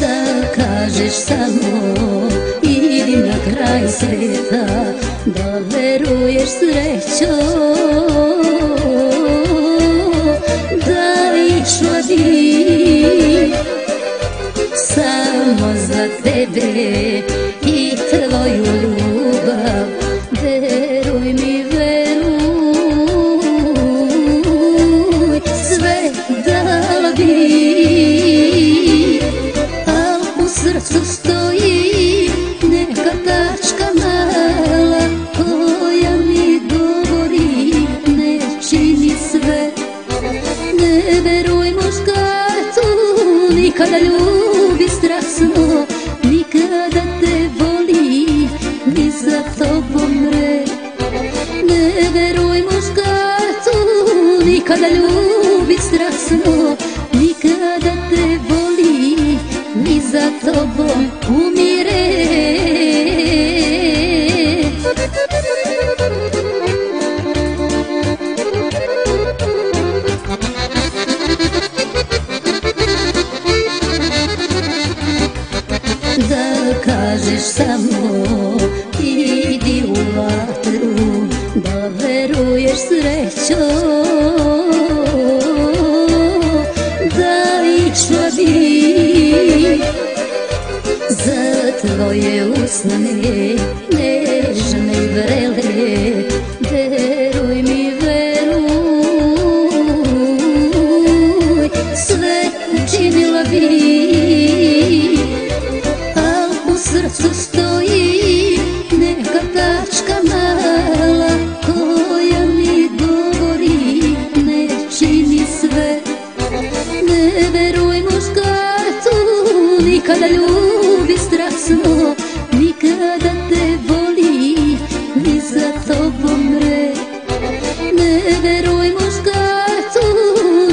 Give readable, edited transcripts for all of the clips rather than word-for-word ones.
Da kažeš samo idem na kraj sveta, da veruješ srećo, da išla bi samo za tebe i tvoju ljubav. Veruj mi, veruj, sve dala bi, al u srcu stoji neka tačka mala koja mi govori ne čini sve. Ne veruj muškarcu, nikada ljubi strasno, nikada te voli, ni za tobom mre. Ne veruj muškarcu, nikada ljubi strasno, nikada te voli, ni za tobom umire. Da kažeš samo idi u vatru, da veruješ srećo, da išla bi za tvoje usne nežne i vrele. Veruj mi, veruj, sve učinila bi, u srcu stoji neka tačka mala koja mi govori ne čini sve. Ne veruj muškarcu, nikada ljubi strasno, nikada te voli, ni za tobom mre. Ne veruj muškarcu,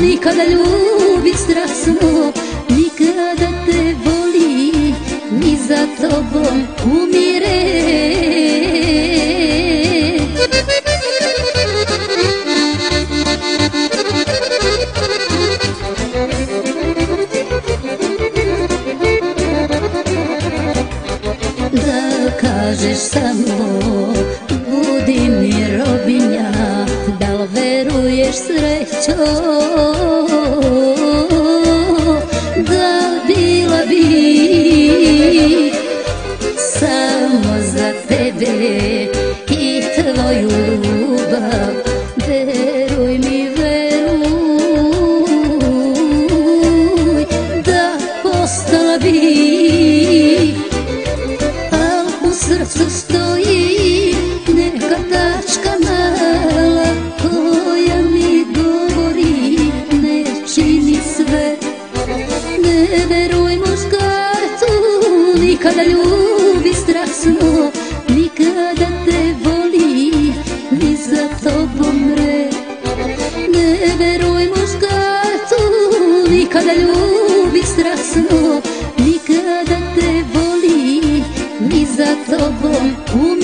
nikada ljubi strasno, nikada te voli, ni za tobom umire. Da kažeš samo budi mi robinja, da li veruješ srećo, da li bila bi samo za tebe i tvoju ljubav. Veruj mi, veruj, da postala bi, al u srcu stoji neka tačka mala koja mi govori ne čini sve. Ne veruj muškarcu, nikada ljubi strasno, nikada te voli, ni za tobom mre. Ne veruj muškarcu, nikada ljubi strasno, nikada te voli, ni za tobom umre.